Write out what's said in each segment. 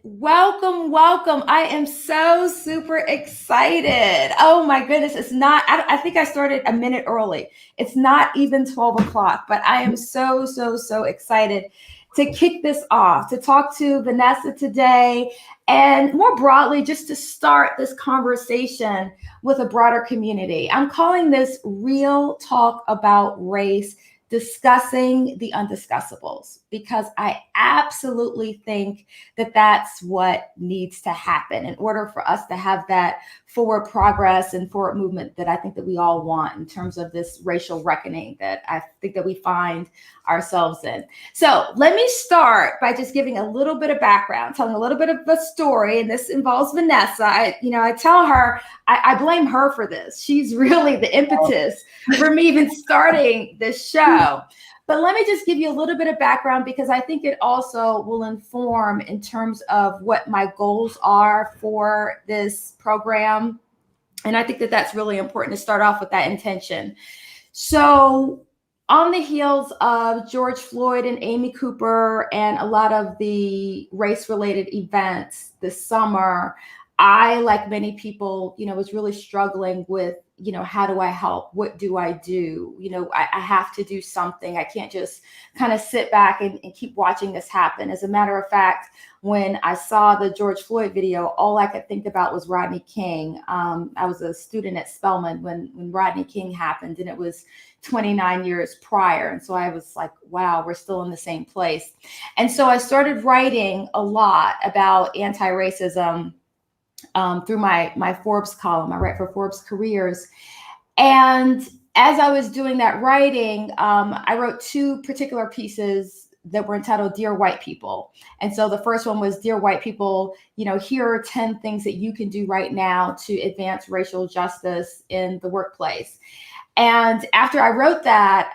Welcome, welcome. I am so super excited. Oh my goodness. It's not, I think I started a minute early. It's not even 12 o'clock, but I am so excited to kick this off, to talk to Vanessa today, and more broadly, just to start this conversation with a broader community. I'm calling this Real Talk About Race, discussing the undiscussables, because I absolutely think that that's what needs to happen in order for us to have that forward progress and forward movement that I think that we all want in terms of this racial reckoning that I think that we find ourselves in. So let me start by just giving a little bit of background, telling a little bit of a story, and this involves Vanessa. I tell her, I blame her for this. She's really the impetus for me even starting this show. But let me just give you a little bit of background, because I think it also will inform in terms of what my goals are for this program. And I think that that's really important to start off with that intention. So on the heels of George Floyd and Amy Cooper and a lot of the race-related events this summer, I, like many people, was really struggling with, how do I help? What do I do? I have to do something. I can't just kind of sit back and keep watching this happen. As a matter of fact, when I saw the George Floyd video, all I could think about was Rodney King. I was a student at Spelman when Rodney King happened, and it was 29 years prior. And so I was like, wow, we're still in the same place. And so I started writing a lot about anti-racism through my Forbes column. I write for Forbes Careers. And as I was doing that writing, I wrote two particular pieces that were entitled Dear White People. And so the first one was, Dear White People, here are 10 things that you can do right now to advance racial justice in the workplace. And after I wrote that,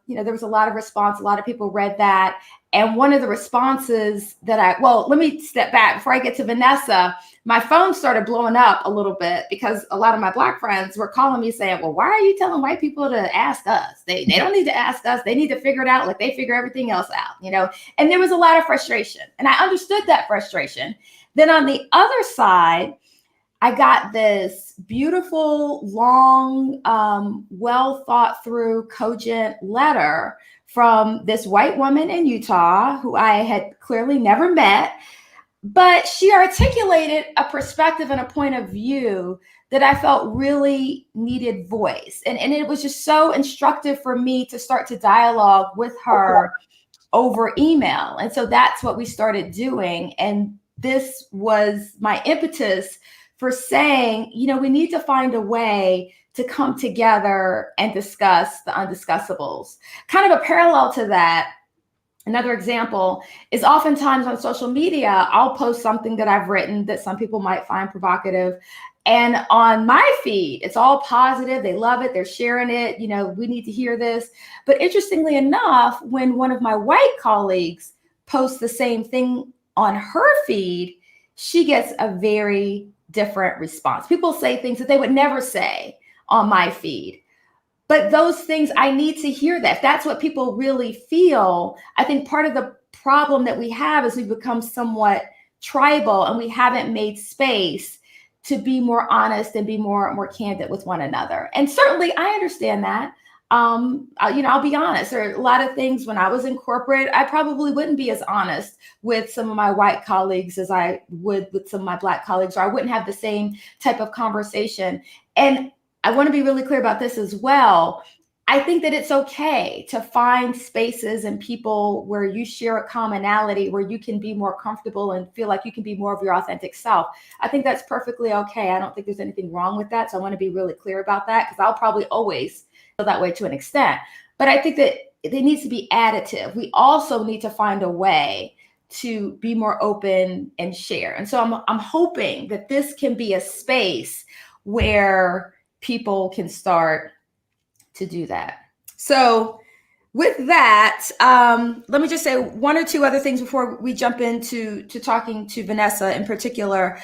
there was a lot of response. A lot of people read that. And one of the responses that let me step back before I get to Vanessa. My phone started blowing up a little bit because a lot of my Black friends were calling me saying, well, why are you telling white people to ask us? They don't need to ask us. They need to figure it out like they figure everything else out, And there was a lot of frustration. And I understood that frustration. Then on the other side, I got this beautiful, long, well thought through, cogent letter from this white woman in Utah who I had clearly never met, but she articulated a perspective and a point of view that I felt really needed voice. And it was just so instructive for me to start to dialogue with her over email. And so that's what we started doing. And this was my impetus for saying, we need to find a way to come together and discuss the undiscussables. Kind of a parallel to that, another example is oftentimes on social media, I'll post something that I've written that some people might find provocative. And on my feed, it's all positive. They love it. They're sharing it. We need to hear this. But interestingly enough, when one of my white colleagues posts the same thing on her feed, she gets a very different response. People say things that they would never say on my feed. But those things, I need to hear that. If that's what people really feel, I think part of the problem that we have is we've become somewhat tribal, and we haven't made space to be more honest and be more candid with one another. And certainly I understand that. I'll be honest. There are a lot of things when I was in corporate, I probably wouldn't be as honest with some of my white colleagues as I would with some of my Black colleagues, or I wouldn't have the same type of conversation. And I want to be really clear about this as well. I think that it's okay to find spaces and people where you share a commonality, where you can be more comfortable and feel like you can be more of your authentic self. I think that's perfectly okay. I don't think there's anything wrong with that. So I want to be really clear about that, because I'll probably always feel that way to an extent. But I think that it needs to be additive. We also need to find a way to be more open and share. And so I'm hoping that this can be a space where people can start to do that. So with that, let me just say one or two other things before we jump into talking to Vanessa in particular.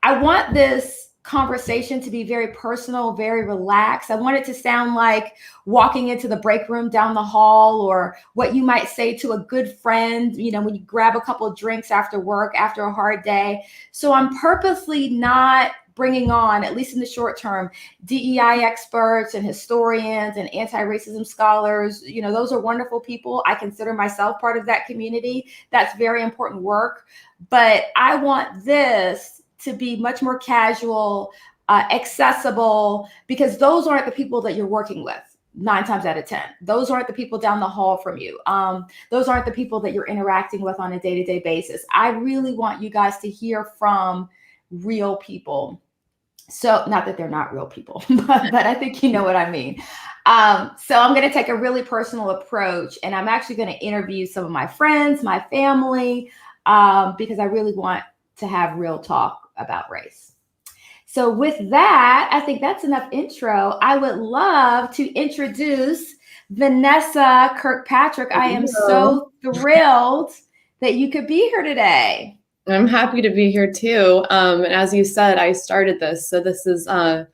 I want this conversation to be very personal, very relaxed. I want it to sound like walking into the break room down the hall, or what you might say to a good friend, you know, when you grab a couple of drinks after work, after a hard day. So I'm purposely not bringing on, at least in the short term, DEI experts and historians and anti-racism scholars. You know, those are wonderful people. I consider myself part of that community. That's very important work. But I want this to be much more casual, accessible, because those aren't the people that you're working with 9 times out of 10. Those aren't the people down the hall from you. Those aren't the people that you're interacting with on a day-to-day basis. I really want you guys to hear from real people. So not that they're not real people, but I think you know what I mean. So I'm going to take a really personal approach, and I'm actually going to interview some of my friends, my family, because I really want to have real talk about race. So with that, I think that's enough intro. I would love to introduce Vanessa Kirkpatrick. I am so thrilled that you could be here today. I'm happy to be here too. And as you said, I started this. So this is a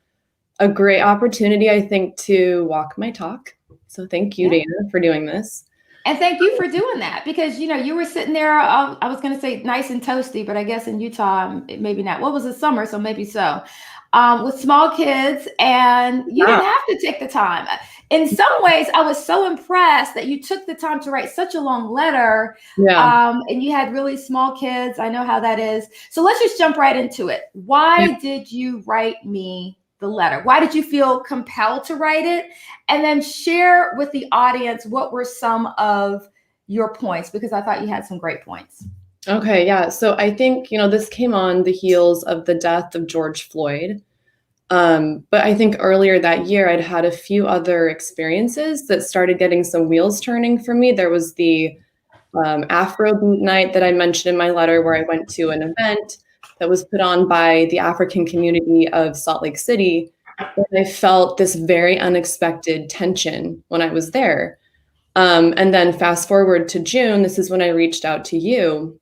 great opportunity, I think, to walk my talk. So thank you, Dana, for doing this. And thank you for doing that, because, you know, you were sitting there, I was going to say nice and toasty, but I guess in Utah, maybe not. What was the summer? So maybe so. With small kids, and you didn't have to take the time. In some ways, I was so impressed that you took the time to write such a long letter. And you had really small kids. I know how that is. So let's just jump right into it. Why did you write me the letter? Why did you feel compelled to write it? And then share with the audience what were some of your points, because I thought you had some great points. Okay, yeah. So I think, you know, this came on the heels of the death of George Floyd. But I think earlier that year, I'd had a few other experiences that started getting some wheels turning for me. There was the Afro Boot Night that I mentioned in my letter, where I went to an event that was put on by the African community of Salt Lake City. And I felt this very unexpected tension when I was there. And then fast forward to June, this is when I reached out to you.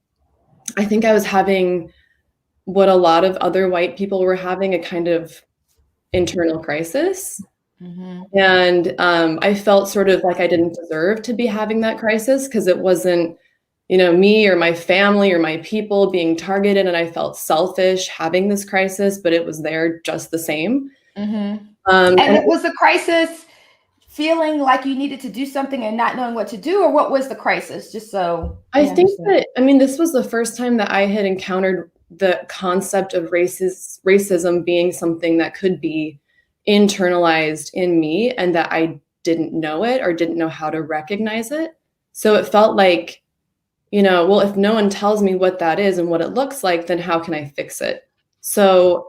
I think I was having what a lot of other white people were having, a kind of internal crisis. And I felt sort of like I didn't deserve to be having that crisis, because it wasn't, you know, me or my family or my people being targeted. And I felt selfish having this crisis, but it was there just the same. And it was the crisis feeling like you needed to do something and not knowing what to do, or what was the crisis? Just so I think that, I mean, this was the first time that I had encountered the concept of racism being something that could be internalized in me, and that I didn't know it or didn't know how to recognize it. So it felt like, you know, well, if no one tells me what that is and what it looks like, then how can I fix it? So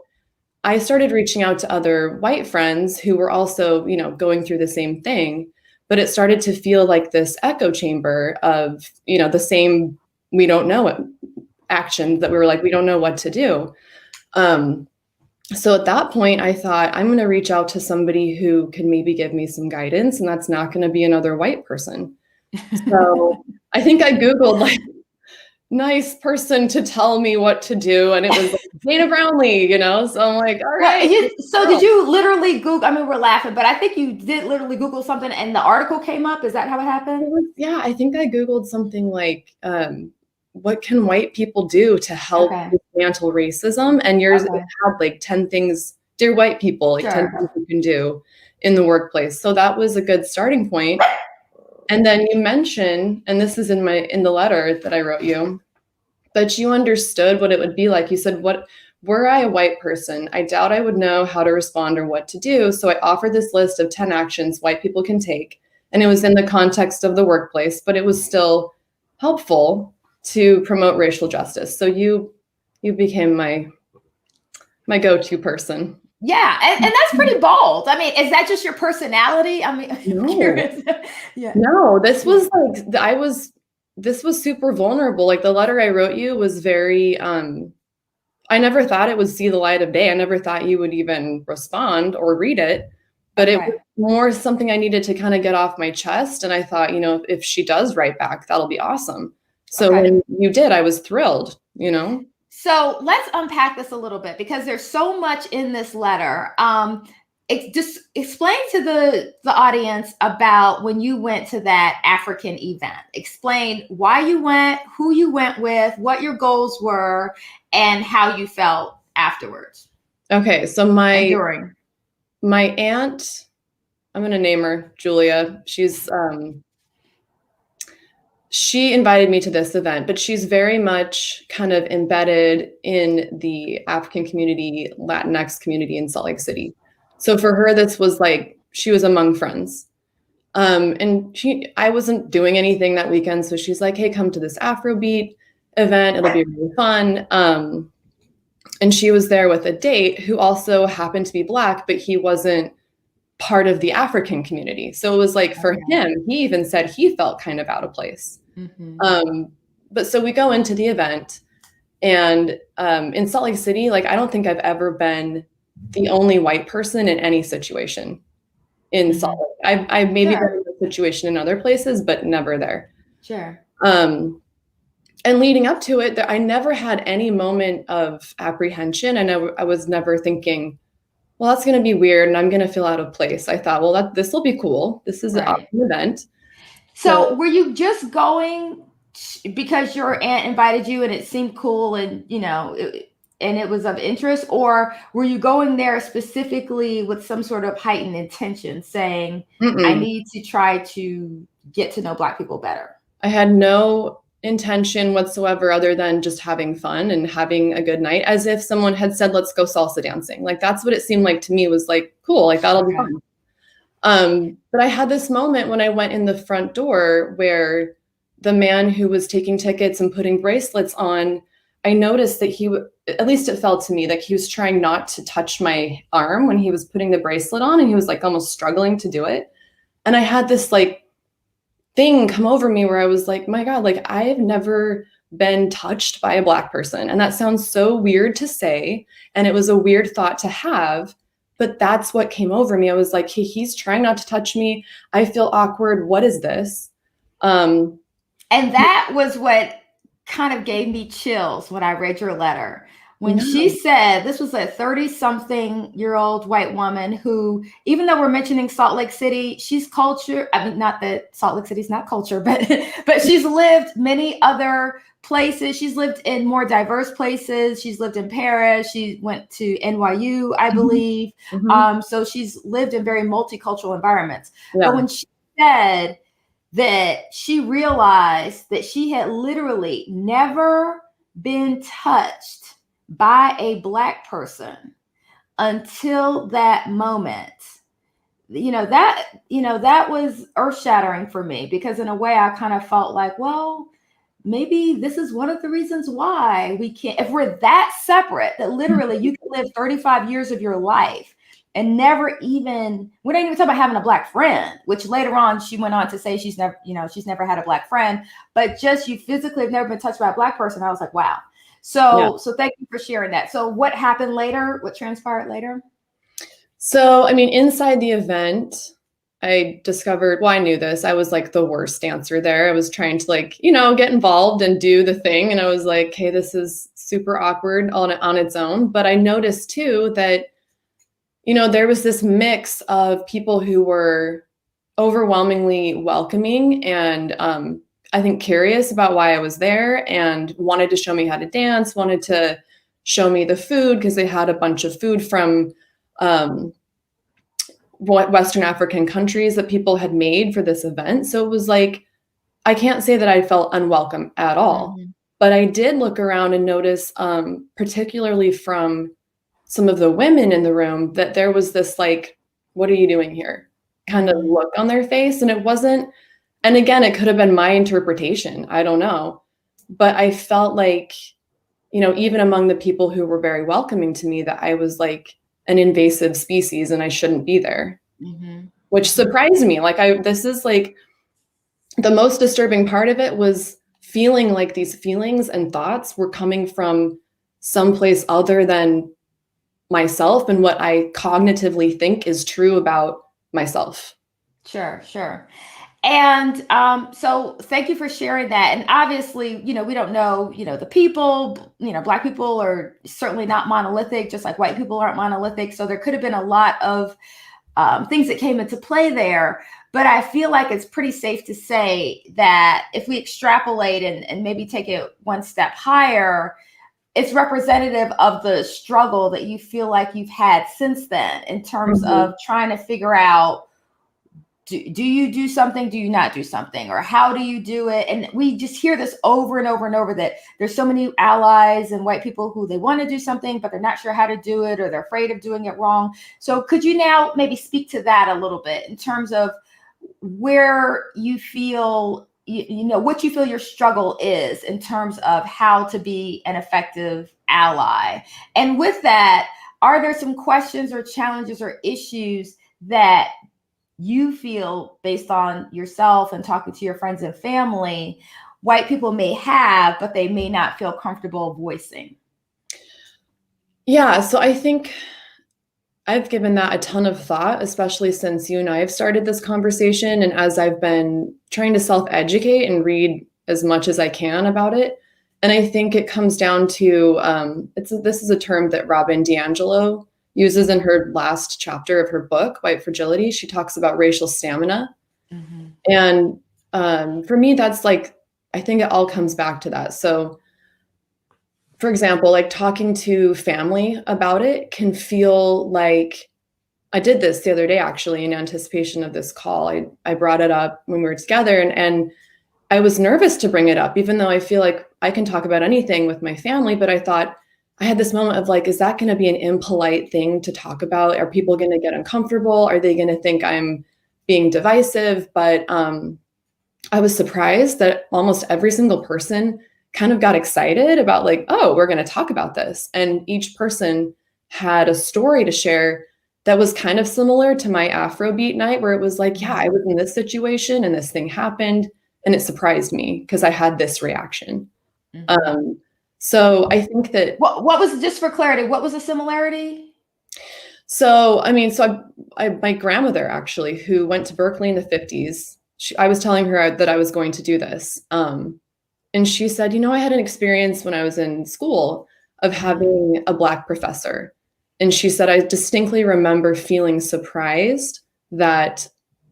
I started reaching out to other white friends who were also, you know, going through the same thing, but it started to feel like this echo chamber of, you know, the same, we don't know it actions that we were like, we don't know what to do. So at that point, I thought, I'm going to reach out to somebody who can maybe give me some guidance, and that's not going to be another white person. So I think I Googled like nice person to tell me what to do, and it was like Dana Brownlee, you know. So I'm like, all right. Did you literally Google? I mean, we're laughing, but I think you did literally Google something and the article came up. Is that how it happened? Yeah, I think I Googled something like, what can white people do to help dismantle racism? And yours had like 10 things, dear white people, like 10 things you can do in the workplace. So that was a good starting point. And then you mentioned, and this is in the letter that I wrote you, that you understood what it would be like. You said, were I a white person, I doubt I would know how to respond or what to do. So I offered this list of 10 actions white people can take. And it was in the context of the workplace, but it was still helpful to promote racial justice. So you became my go-to person. Yeah, and that's pretty bold. I mean, is that just your personality? I mean, No, this was like, this was super vulnerable. Like the letter I wrote you was very, I never thought it would see the light of day. I never thought you would even respond or read it, but it was more something I needed to kind of get off my chest. And I thought, you know, if she does write back, that'll be awesome. So when you did, I was thrilled, you know? So let's unpack this a little bit because there's so much in this letter. Just explain to the audience about when you went to that African event. Explain why you went, who you went with, what your goals were, and how you felt afterwards. Okay, so my aunt, I'm going to name her Julia. She invited me to this event, but she's very much kind of embedded in the African community, Latinx community in Salt Lake City. So for her, this was like, she was among friends. And I wasn't doing anything that weekend. So she's like, hey, come to this Afrobeat event. It'll be really fun. And she was there with a date who also happened to be Black, but he wasn't part of the African community. So it was like, for him, he even said he felt kind of out of place. Mm-hmm. But so we go into the event, and in Salt Lake City, like, I don't think I've ever been the only white person in any situation in Salt Lake. I've maybe been in a situation in other places, but never there. Sure. And leading up to it, I never had any moment of apprehension. I was never thinking, well, that's going to be weird and I'm going to feel out of place. I thought, well, this will be cool. This is an awesome event. So were you just going because your aunt invited you and it seemed cool and, you know, and it was of interest, or were you going there specifically with some sort of heightened intention saying, I need to try to get to know Black people better? I had no intention whatsoever other than just having fun and having a good night, as if someone had said, let's go salsa dancing. Like, that's what it seemed like to me, was like, cool, like that'll be fun. But I had this moment when I went in the front door where the man who was taking tickets and putting bracelets on, I noticed that at least it felt to me like he was trying not to touch my arm when he was putting the bracelet on, and he was like almost struggling to do it. And I had this like thing come over me where I was like, my God, like, I've never been touched by a Black person. And that sounds so weird to say. And it was a weird thought to have, but that's what came over me. I was like, he's trying not to touch me. I feel awkward. What is this? And that was what kind of gave me chills when I read your letter. When she said, this was a 30-something-year-old white woman who, even though we're mentioning Salt Lake City, she's culture. I mean, not that Salt Lake City's not culture, but she's lived many other places. She's lived in more diverse places. She's lived in Paris. She went to NYU, I believe. So she's lived in very multicultural environments. Yeah. But when she said that she realized that she had literally never been touched by a Black person until that moment, that was earth-shattering for me, because in a way I kind of felt like, well, maybe this is one of the reasons why we can't, if we're that separate, that literally you can live 35 years of your life and never even, we don't even talk about having a Black friend, which later on she went on to say she's never had a Black friend, but just you physically have never been touched by a Black person. I was like, wow. So thank you for sharing that. So what happened later? What transpired later? So, I mean, inside the event, I discovered, well, I knew this. I was like the worst dancer there. I was trying to get involved and do the thing. And I was like, hey, this is super awkward on its own. But I noticed too that, there was this mix of people who were overwhelmingly welcoming and, I think, curious about why I was there and wanted to show me how to dance, wanted to show me the food, because they had a bunch of food from Western African countries that people had made for this event. So it was like, I can't say that I felt unwelcome at all, but I did look around and notice, particularly from some of the women in the room, that there was this like, what are you doing here kind of look on their face. And it wasn't, and again, it could have been my interpretation. I don't know. But I felt like, even among the people who were very welcoming to me, that I was like an invasive species and I shouldn't be there, which surprised me. This is like the most disturbing part of it, was feeling like these feelings and thoughts were coming from someplace other than myself and what I cognitively think is true about myself. Sure. And so thank you for sharing that. And obviously, we don't know, the people, Black people are certainly not monolithic, just like white people aren't monolithic. So there could have been a lot of things that came into play there. But I feel like it's pretty safe to say that if we extrapolate and maybe take it one step higher, it's representative of the struggle that you feel like you've had since then in terms of trying to figure out, do you do something? Do you not do something? Or how do you do it? And we just hear this over and over and over, that there's so many allies and white people who they want to do something, but they're not sure how to do it, or they're afraid of doing it wrong. So could you now maybe speak to that a little bit in terms of where you feel, what you feel your struggle is in terms of how to be an effective ally? And with that, are there some questions or challenges or issues that you feel, based on yourself and talking to your friends and family, white people may have, but they may not feel comfortable voicing? Yeah, so I think I've given that a ton of thought, especially since you and I have started this conversation, and as I've been trying to self-educate and read as much as I can about it. And I think it comes down to, this is a term that Robin DiAngelo uses in her last chapter of her book, White Fragility. She talks about racial stamina. And for me, that's like, I think it all comes back to that. So for example, like talking to family about it can feel like, I did this the other day, actually, in anticipation of this call. I brought it up when we were together, and I was nervous to bring it up, even though I feel like I can talk about anything with my family. But I thought, I had this moment of like, is that going to be an impolite thing to talk about? Are people going to get uncomfortable? Are they going to think I'm being divisive? But I was surprised that almost every single person kind of got excited about like, oh, we're going to talk about this. And each person had a story to share that was kind of similar to my Afrobeat night, where it was like, yeah, I was in this situation and this thing happened, and it surprised me because I had this reaction. So I think that what was, just for clarity, what was the similarity? So, I mean, my grandmother, actually, who went to Berkeley in the 50s, I was telling her that I was going to do this. And she said, I had an experience when I was in school of having a Black professor. And she said, I distinctly remember feeling surprised that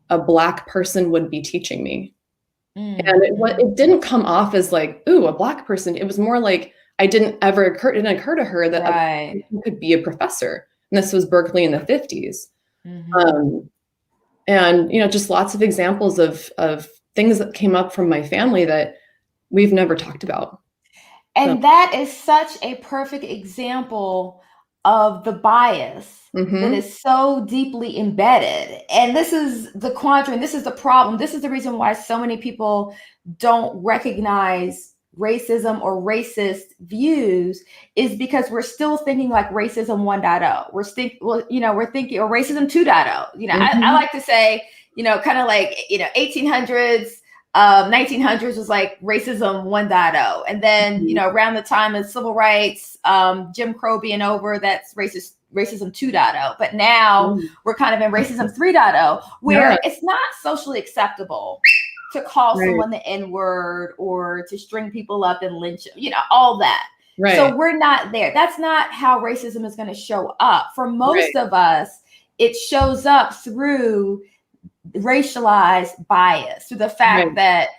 a Black person would be teaching me. And it didn't come off as like, ooh, a Black person. It was more like, it didn't occur to her that a person could be a professor. And this was Berkeley in the 50s. And, just lots of examples of things that came up from my family that we've never talked about. And that is such a perfect example of the bias that is so deeply embedded. And this is the quandary, this is the problem. This is the reason why so many people don't recognize racism or racist views, is because we're still thinking like racism 1.0. We're thinking, or racism 2.0. I like to say, kind of like, 1800s, 1900s was like racism 1.0. And then, around the time of civil rights, Jim Crow being over, that's racism 2.0. But now we're kind of in racism 3.0, where it's not socially acceptable to call someone the N-word or to string people up and lynch, all that. So we're not there. That's not how racism is going to show up. For most of us, it shows up through racialized bias, through the fact that,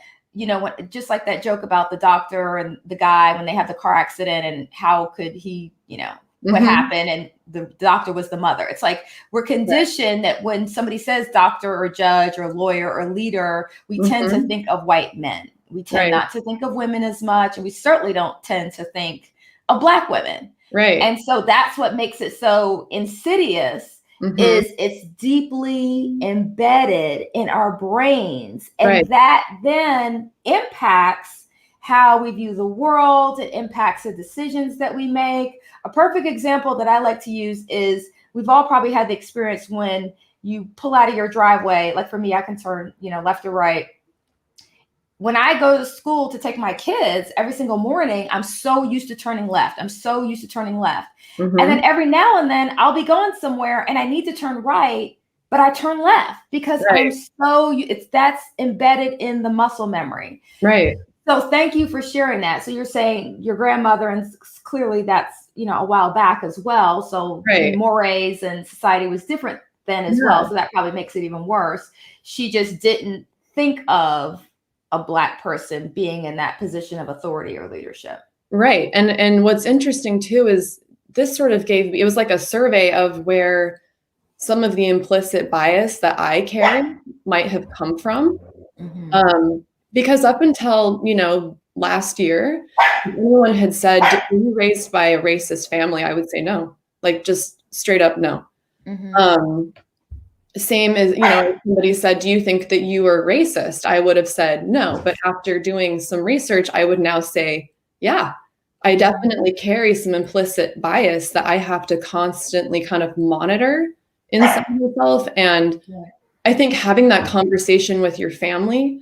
just like that joke about the doctor and the guy when they have the car accident, and how could he, what happened, and the doctor was the mother. It's like we're conditioned that when somebody says doctor or judge or lawyer or leader, we tend to think of white men. We tend not to think of women as much, and we certainly don't tend to think of Black women. And so that's what makes it so insidious, is it's deeply embedded in our brains, and that then impacts how we view the world. It impacts the decisions that we make. A perfect example that I like to use is, we've all probably had the experience when you pull out of your driveway. Like for me, I can turn, left or right. When I go to school to take my kids every single morning, I'm so used to turning left. And then every now and then I'll be going somewhere and I need to turn right, but I turn left because Right. that's embedded in the muscle memory. Right. So thank you for sharing that. So you're saying your grandmother, and clearly that's, a while back as well. So Right. mores and society was different then as well. So that probably makes it even worse. She just didn't think of a Black person being in that position of authority or leadership. Right. And what's interesting too is this sort of gave me, it was like a survey of where some of the implicit bias that I carry might have come from. Because up until, last year, if anyone had said, were you raised by a racist family? I would say no, like just straight up no. Same as, if somebody said, do you think that you are racist? I would have said no. But after doing some research, I would now say, yeah, I definitely carry some implicit bias that I have to constantly kind of monitor inside myself. And I think having that conversation with your family,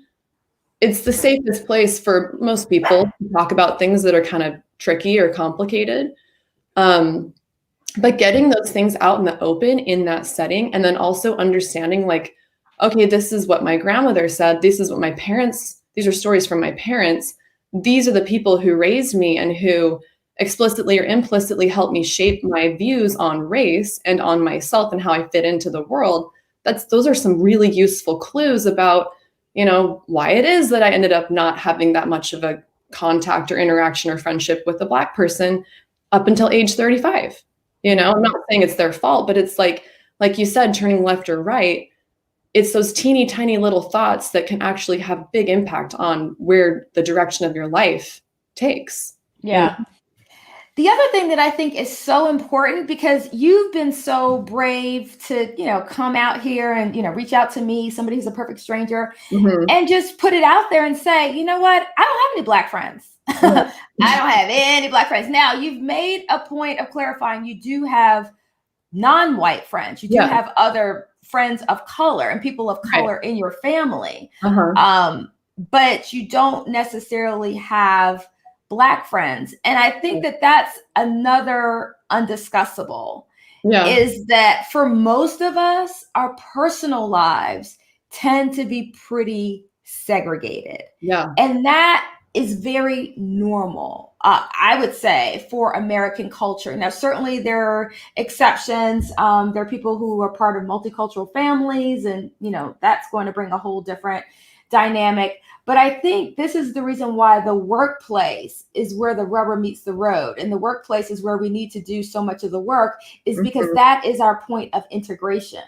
it's the safest place for most people to talk about things that are kind of tricky or complicated. But getting those things out in the open in that setting, and then also understanding like, okay, this is what my grandmother said. This is what my parents, these are stories from my parents. These are the people who raised me and who explicitly or implicitly helped me shape my views on race and on myself and how I fit into the world. Those are some really useful clues about, why it is that I ended up not having that much of a contact or interaction or friendship with a Black person up until age 35. I'm not saying it's their fault, but it's like you said, turning left or right, it's those teeny tiny little thoughts that can actually have big impact on where the direction of your life takes. Yeah. The other thing that I think is so important, because you've been so brave to, come out here and, reach out to me, somebody who's a perfect stranger, and just put it out there and say, you know what? I don't have any Black friends. I don't have any Black friends. Now, you've made a point of clarifying you do have non-white friends. You do have other friends of color and people of color in your family. But you don't necessarily have Black friends. And I think that that's another undiscussable, is that for most of us, our personal lives tend to be pretty segregated. And that is very normal, I would say, for American culture. Now, certainly there are exceptions. There are people who are part of multicultural families, and, that's going to bring a whole different dynamic. But I think this is the reason why the workplace is where the rubber meets the road. And the workplace is where we need to do so much of the work, is because that is our point of integration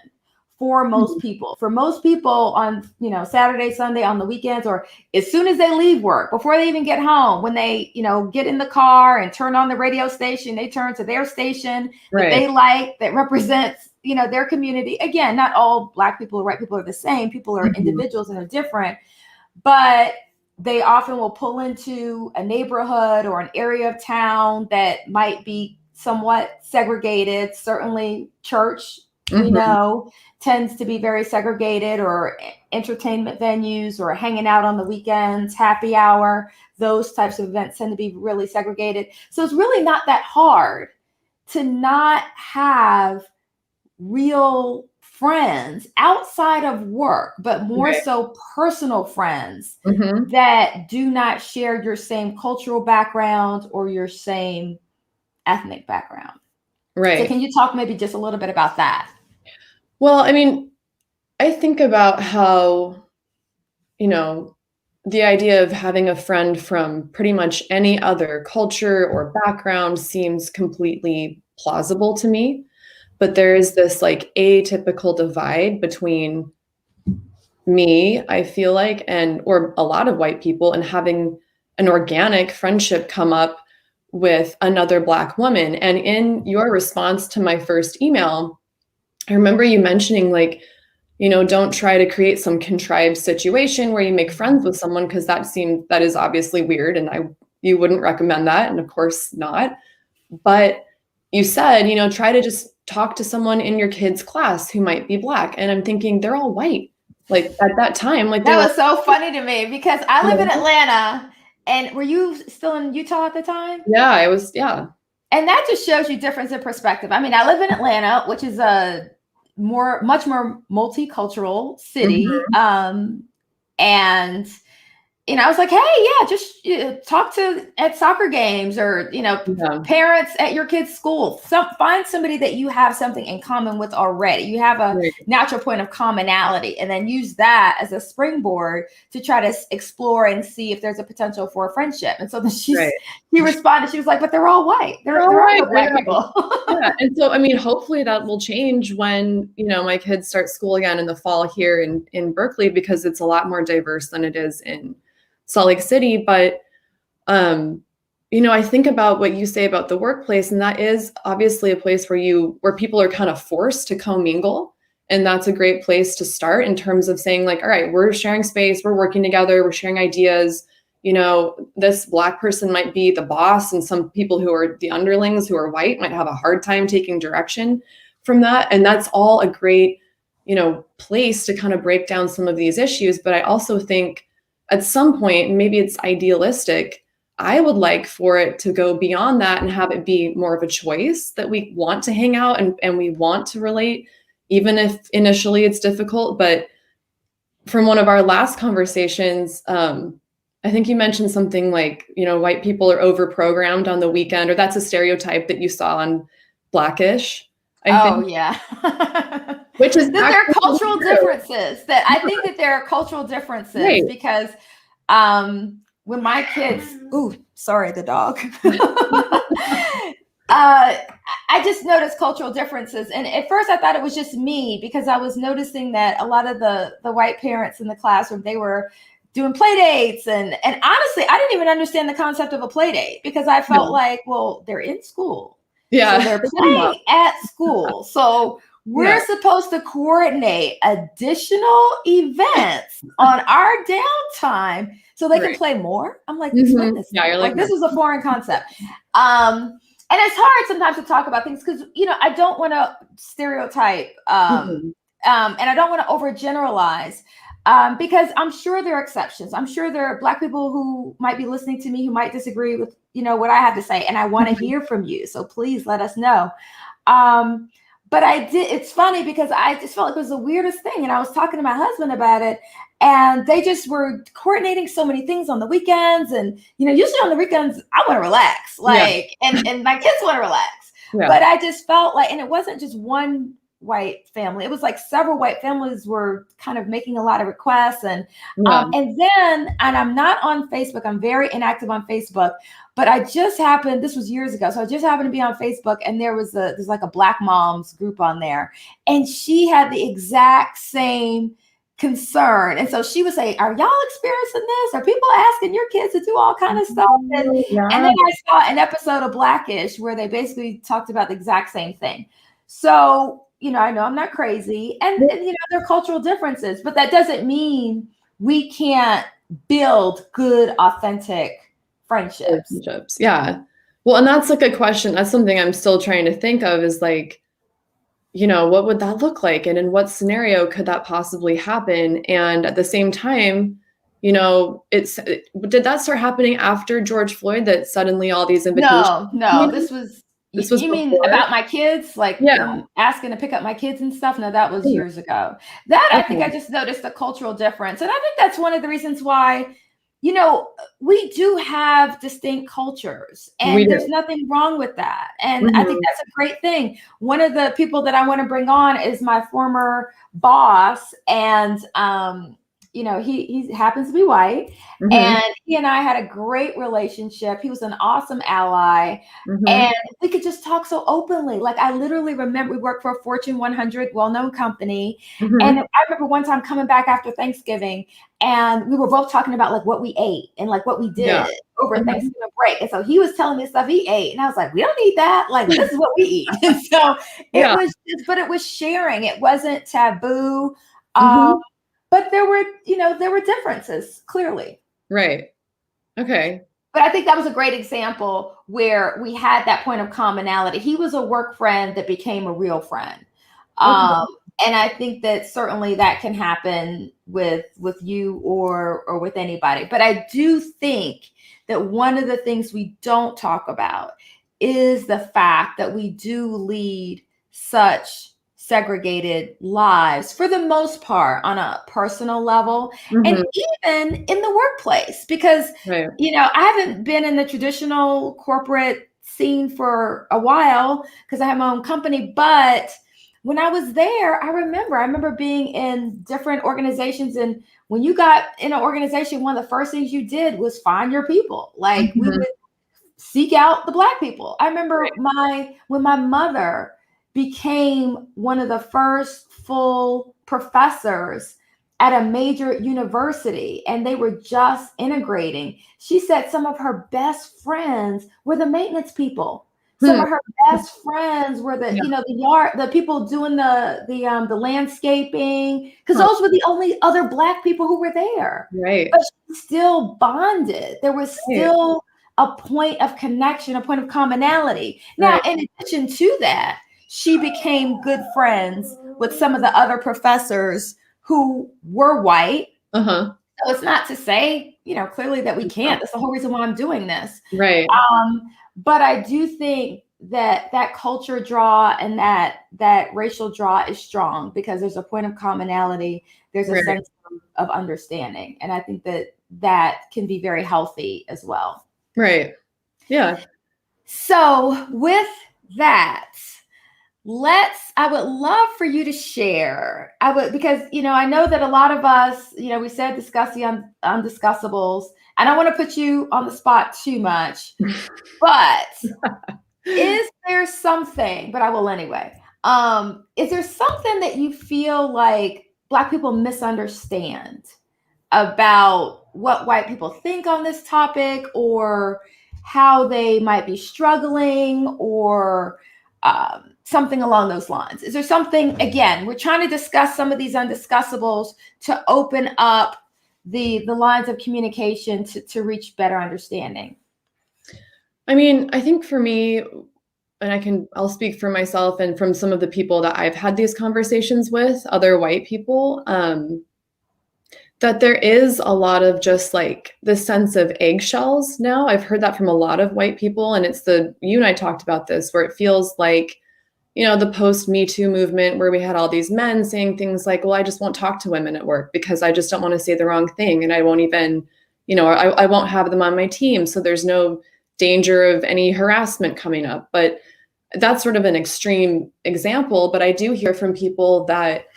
for most people. For most people on, Saturday, Sunday, on the weekends, or as soon as they leave work, before they even get home, when they, get in the car and turn on the radio station, they turn to their station that they like, that represents, their community. Again, not all Black people or white people are the same. People are individuals and are different. But they often will pull into a neighborhood or an area of town that might be somewhat segregated. Certainly church, we know, tends to be very segregated, or entertainment venues, or hanging out on the weekends, happy hour. Those types of events tend to be really segregated. So it's really not that hard to not have real friends outside of work, but more so personal friends that do not share your same cultural background or your same ethnic background. So can you talk maybe just a little bit about that? Well, I mean, I think about how, the idea of having a friend from pretty much any other culture or background seems completely plausible to me. But there is this like atypical divide between me, I feel like, or a lot of white people, and having an organic friendship come up with another Black woman. And in your response to my first email, I remember you mentioning like, don't try to create some contrived situation where you make friends with someone, because that is obviously weird, and you wouldn't recommend that, and of course not. But you said, try to just talk to someone in your kid's class who might be Black. And I'm thinking they're all white. Like at that time, like that was so funny to me, because I live in Atlanta. And were you still in Utah at the time? Yeah, I was. Yeah. And that just shows you difference in perspective. I mean, I live in Atlanta, which is a much more multicultural city. And I was like, hey, yeah, just talk to at soccer games or, parents at your kid's school. Find somebody that you have something in common with already. You have a natural point of commonality, and then use that as a springboard to try to explore and see if there's a potential for a friendship. And so then she responded, she was like, but they're all white. They're all white. Black people. Yeah. And so, I mean, hopefully that will change when, my kids start school again in the fall here in Berkeley, because it's a lot more diverse than it is in Salt Lake City. But, I think about what you say about the workplace, and that is obviously a place where people are kind of forced to commingle. And that's a great place to start in terms of saying like, all right, we're sharing space, we're working together, we're sharing ideas. This Black person might be the boss, and some people who are the underlings who are white might have a hard time taking direction from that. And that's all a great, place to kind of break down some of these issues. But I also think at some point, and maybe it's idealistic, I would like for it to go beyond that and have it be more of a choice that we want to hang out and we want to relate, even if initially it's difficult. But from one of our last conversations, I think you mentioned something like, white people are over-programmed on the weekend, or that's a stereotype that you saw on Blackish. I think. Yeah. Which is that there are cultural differences. That I think that there are cultural differences because when my kids, sorry, the dog. I just noticed cultural differences. And at first I thought it was just me, because I was noticing that a lot of the white parents in the classroom, they were doing play dates. And honestly, I didn't even understand the concept of a play date, because I felt like, well, they're in school. Yeah. So they're playing at school. So we're supposed to coordinate additional events on our downtime so they can play more. I'm like, explain this. Yeah, you're like this is a foreign concept. And it's hard sometimes to talk about things because, I don't want to stereotype and I don't want to overgeneralize because I'm sure there are exceptions. I'm sure there are Black people who might be listening to me who might disagree with, what I have to say. And I want to hear from you. So please let us know. But it's funny because I just felt like it was the weirdest thing. And I was talking to my husband about it, and they just were coordinating so many things on the weekends. And, usually on the weekends, I want to relax, and my kids want to relax. Yeah. But I just felt like, and it wasn't just one white family. It was like several white families were kind of making a lot of requests. And I'm not on Facebook. I'm very inactive on Facebook. But this was years ago. So I just happened to be on Facebook, and there's like a Black moms group on there. And she had the exact same concern. And so she would say, are y'all experiencing this? Are people asking your kids to do all kind of stuff? And then I saw an episode of Blackish where they basically talked about the exact same thing. So, I know I'm not crazy. And there are cultural differences, but that doesn't mean we can't build good, authentic friendships. Yeah. Well, and that's a good question. That's something I'm still trying to think of is like, what would that look like? And in what scenario could that possibly happen? And at the same time, did that start happening after George Floyd, that suddenly all these invitations? No, this was you mean before? About my kids, like asking to pick up my kids and stuff? No, that was years ago. I think I just noticed a cultural difference. And I think that's one of the reasons why, we do have distinct cultures, and there's nothing wrong with that. And I think that's a great thing. One of the people that I want to bring on is my former boss, and he happens to be white, and he and I had a great relationship. He was an awesome ally, and we could just talk so openly. Like, I literally remember we worked for a Fortune 100 well-known company, and I remember one time coming back after Thanksgiving, and we were both talking about like what we ate and like what we did over Thanksgiving break. And so he was telling me stuff he ate, and I was like, we don't eat that. Like, this is what we eat. And so it was sharing. It wasn't taboo. But there were differences, clearly. Right. Okay. But I think that was a great example where we had that point of commonality. He was a work friend that became a real friend. And I think that certainly that can happen with you or with anybody. But I do think that one of the things we don't talk about is the fact that we do lead such segregated lives for the most part on a personal level, and even in the workplace, because Right. I haven't been in the traditional corporate scene for a while because I have my own company, but when I was there, I remember being in different organizations, and when you got in an organization, one of the first things you did was find your people. Like we would seek out the Black people. I remember when my mother became one of the first full professors at a major university, and they were just integrating. She said some of her best friends were the maintenance people. Some of her best friends were the people doing the landscaping, because those were the only other Black people who were there. Right. But she still bonded. There was still a point of connection, a point of commonality. Now, in addition to that, she became good friends with some of the other professors who were white. So it's not to say, clearly that we can't. That's the whole reason why I'm doing this. Right. But I do think that culture draw and that racial draw is strong because there's a point of commonality. There's a sense of understanding. And I think that can be very healthy as well. Right. Yeah. So with that, I would love for you to share. Because I know that a lot of us, we said discuss the undiscussables. I don't want to put you on the spot too much, but is there something, but I will anyway. Is there something that you feel like Black people misunderstand about what white people think on this topic, or how they might be struggling, or something along those lines? Is there something, again, we're trying to discuss some of these undiscussables to open up the lines of communication to reach better understanding? I mean, I think for me, and I'll speak for myself and from some of the people that I've had these conversations with, other white people, that there is a lot of just like this sense of eggshells now. I've heard that from a lot of white people, and you and I talked about this, where it feels like, the post Me Too movement, where we had all these men saying things like, well, I just won't talk to women at work because I just don't want to say the wrong thing. And I won't even, I won't have them on my team. So there's no danger of any harassment coming up. But that's sort of an extreme example. But I do hear from people that,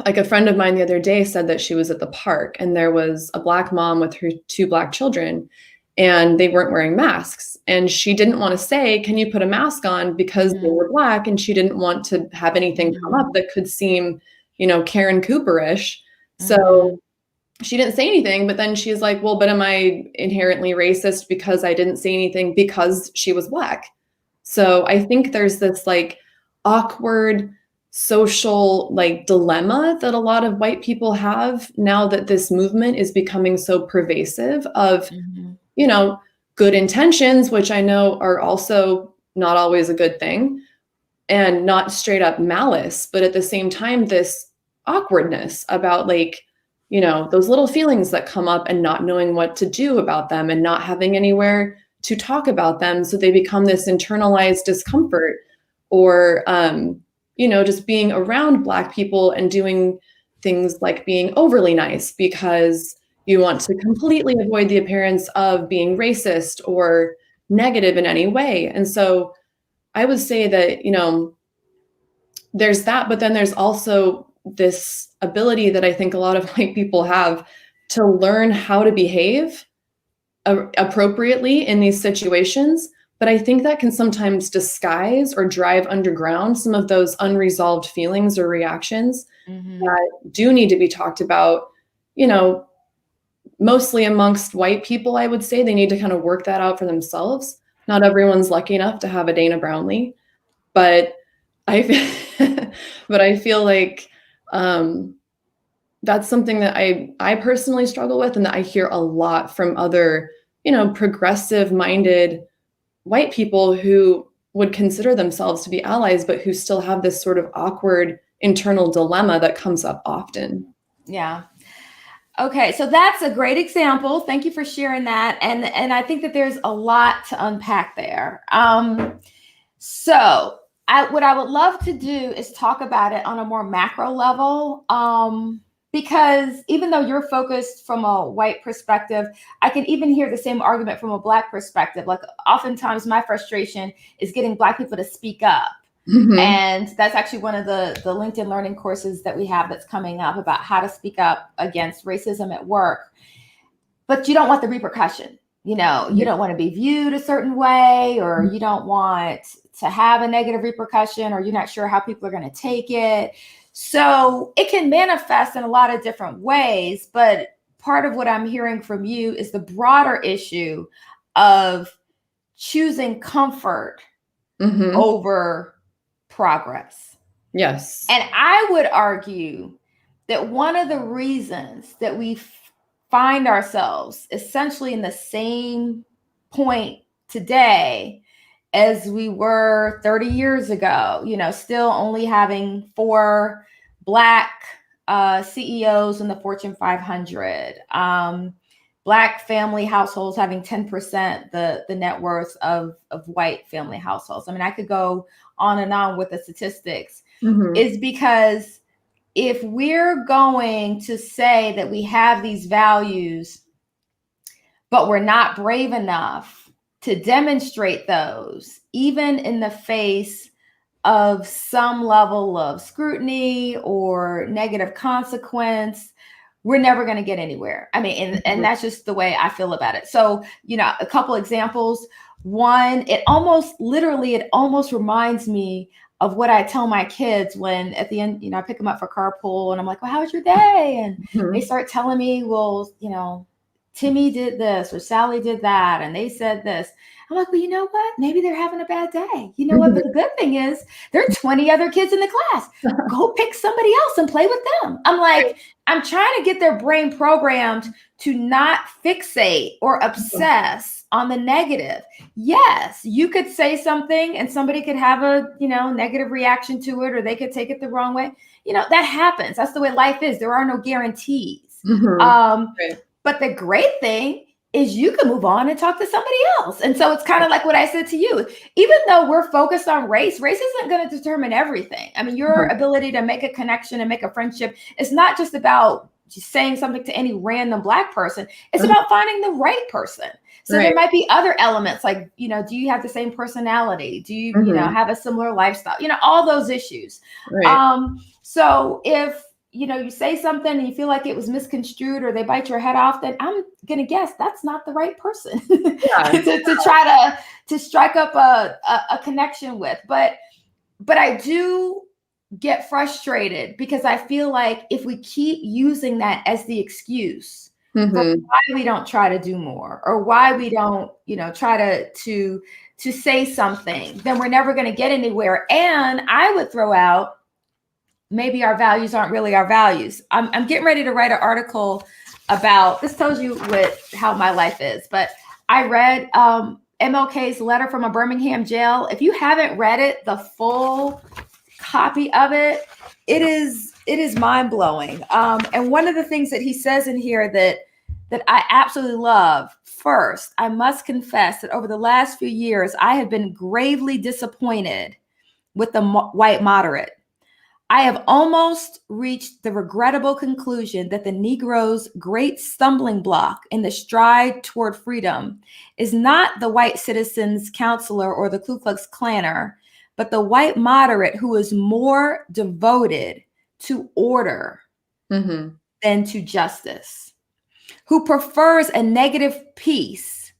like a friend of mine the other day said that she was at the park and there was a Black mom with her 2 Black children, and they weren't wearing masks. And she didn't want to say, can you put a mask on, because they were Black, and she didn't want to have anything come up that could seem, Karen Cooper-ish. So she didn't say anything, but then she's like, well, but am I inherently racist because I didn't say anything because she was Black? So I think there's this like awkward social like dilemma that a lot of white people have now that this movement is becoming so pervasive of, good intentions, which I know are also not always a good thing, and not straight up malice, but at the same time, this awkwardness about like, those little feelings that come up and not knowing what to do about them and not having anywhere to talk about them. So they become this internalized discomfort, or, just being around Black people and doing things like being overly nice because you want to completely avoid the appearance of being racist or negative in any way. And so I would say that, there's that, but then there's also this ability that I think a lot of white people have to learn how to behave appropriately in these situations. But I think that can sometimes disguise or drive underground some of those unresolved feelings or reactions that do need to be talked about, mostly amongst white people. I would say they need to kind of work that out for themselves. Not everyone's lucky enough to have a Dana Brownlee, but I feel like that's something that I personally struggle with, and that I hear a lot from other, progressive-minded white people who would consider themselves to be allies, but who still have this sort of awkward internal dilemma that comes up often. Yeah. Okay, so that's a great example. Thank you for sharing that. And I think that there's a lot to unpack there. So what I would love to do is talk about it on a more macro level. Because even though you're focused from a white perspective, I can even hear the same argument from a Black perspective. Like oftentimes my frustration is getting Black people to speak up. Mm-hmm. And that's actually one of the LinkedIn learning courses that we have that's coming up about how to speak up against racism at work. But you don't want the repercussion. You know, you don't want to be viewed a certain way, or you don't want to have a negative repercussion, or you're not sure how people are going to take it. So it can manifest in a lot of different ways. But part of what I'm hearing from you is the broader issue of choosing comfort over progress. Yes. And I would argue that one of the reasons that we find ourselves essentially in the same point today as we were 30 years ago, you know, still only having 4 Black CEOs in the Fortune 500, Black family households having 10% the net worth of white family households. I mean, I could go on and on with the statistics, is because if we're going to say that we have these values, but we're not brave enough to demonstrate those, even in the face of some level of scrutiny or negative consequence, we're never going to get anywhere. I mean, and that's just the way I feel about it. So, you know, a couple examples. One, it almost reminds me of what I tell my kids when at the end, you know, I pick them up for carpool and I'm like, well, how was your day? And they start telling me, well, you know, Timmy did this or Sally did that, and they said this. I'm like, well, you know what? Maybe they're having a bad day. You know what? But the good thing is there are 20 other kids in the class. Go pick somebody else and play with them. I'm like, I'm trying to get their brain programmed to not fixate or obsess on the negative. Yes, you could say something and somebody could have a, you know, negative reaction to it, or they could take it the wrong way. You know, that happens. That's the way life is. There are no guarantees. But the great thing is you can move on and talk to somebody else. And so it's kind of like what I said to you. Even though we're focused on race isn't going to determine everything. I mean, your ability to make a connection and make a friendship is not just about just saying something to any random Black person. It's about finding the right person. So there might be other elements like, you know, do you have the same personality? Do you, you know, have a similar lifestyle? You know, all those issues. So if, you know, you say something and you feel like it was misconstrued or they bite your head off, then I'm going to guess that's not the right person to try to strike up a connection with. But I do get frustrated because I feel like if we keep using that as the excuse for why we don't try to do more, or why we don't, you know, try to say something, then we're never going to get anywhere. And I would throw out, maybe our values aren't really our values. I'm getting ready to write an article about, this tells you how my life is, but I read MLK's letter from a Birmingham jail. If you haven't read it, the full copy of it, it is mind-blowing. And one of the things that he says in here that I absolutely love, first, I must confess that over the last few years, I have been gravely disappointed with the white moderate. I have almost reached the regrettable conclusion that the Negro's great stumbling block in the stride toward freedom is not the white citizen's counselor or the Ku Klux Klanner, but the white moderate who is more devoted to order than to justice, who prefers a negative peace,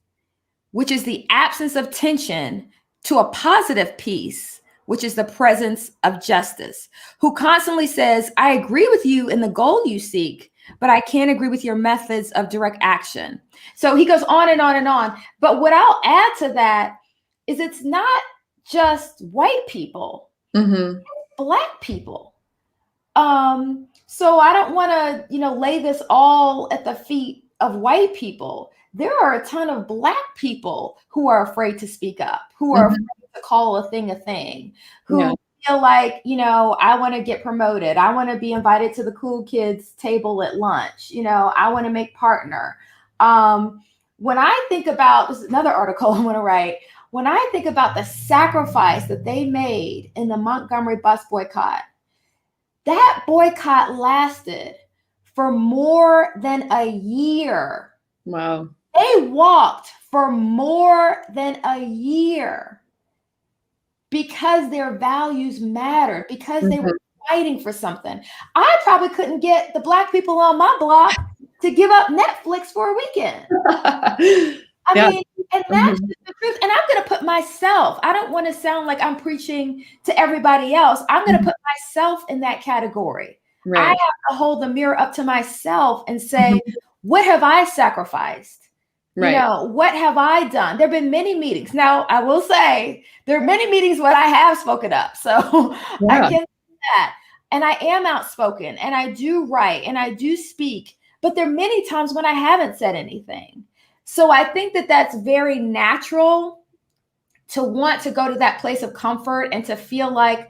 which is the absence of tension, to a positive peace, which is the presence of justice, who constantly says, I agree with you in the goal you seek, but I can't agree with your methods of direct action. So he goes on and on and on. But what I'll add to that is it's not just white people, it's Black people. So I don't want to, you know, lay this all at the feet of white people. There are a ton of Black people who are afraid to speak up, who are afraid to call a thing, who feel like, you know, I want to get promoted. I want to be invited to the cool kids table at lunch. You know, I want to make partner. When I think about, this is another article I want to write. when I think about the sacrifice that they made in the Montgomery bus boycott, that boycott lasted for more than a year. Wow. They walked for more than a year because their values mattered, because they were fighting for something. I probably couldn't get the Black people on my block to give up Netflix for a weekend. I mean, and that's just the truth. And I'm going to put myself, I don't want to sound like I'm preaching to everybody else. I'm going to put myself in that category. I have to hold the mirror up to myself and say, what have I sacrificed? You know, what have I done? There have been many meetings. Now, I will say there are many meetings when I have spoken up. So I can do that. And I am outspoken and I do write and I do speak. But there are many times when I haven't said anything. So I think that that's very natural to want to go to that place of comfort and to feel like,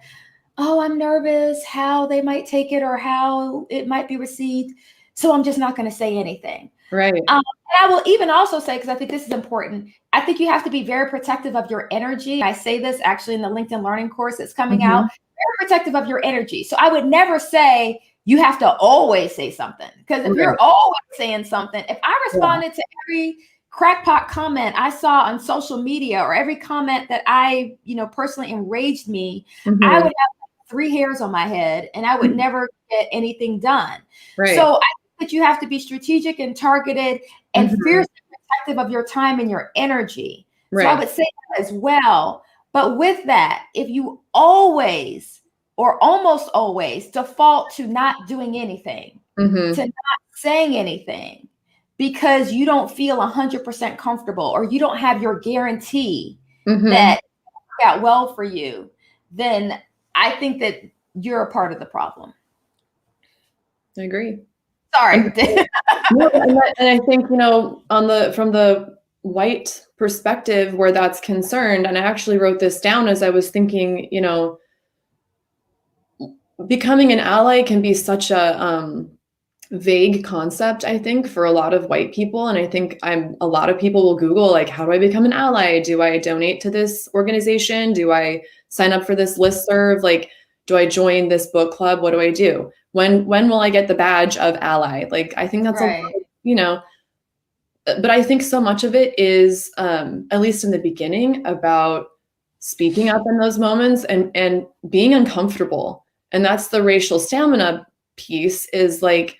oh, I'm nervous how they might take it or how it might be received. So I'm just not going to say anything. Right. And I will even also say, because I think this is important, I think you have to be very protective of your energy. I say this actually in the LinkedIn Learning course that's coming out, very protective of your energy. So I would never say you have to always say something, because if you're always saying something, if I responded to every crackpot comment I saw on social media or every comment that I, personally enraged me, I would have 3 hairs on my head and I would never get anything done. Right. So I think that you have to be strategic and targeted and fiercely protective of your time and your energy. So I would say that as well. But with that, if you always or almost always default to not doing anything, to not saying anything, because you don't feel 100% comfortable or you don't have your guarantee that it got well for you, then I think that you're a part of the problem. I agree. Sorry. No, and I think, from the white perspective where that's concerned, and I actually wrote this down as I was thinking, becoming an ally can be such a vague concept, I think, for a lot of white people. And I think a lot of people will Google, like, how do I become an ally? Do I donate to this organization? Do I sign up for this listserv? Like, do I join this book club? What do I do? When will I get the badge of ally? Like, I think that's but I think so much of it is, at least in the beginning, about speaking up in those moments and being uncomfortable. And that's the racial stamina piece, is like,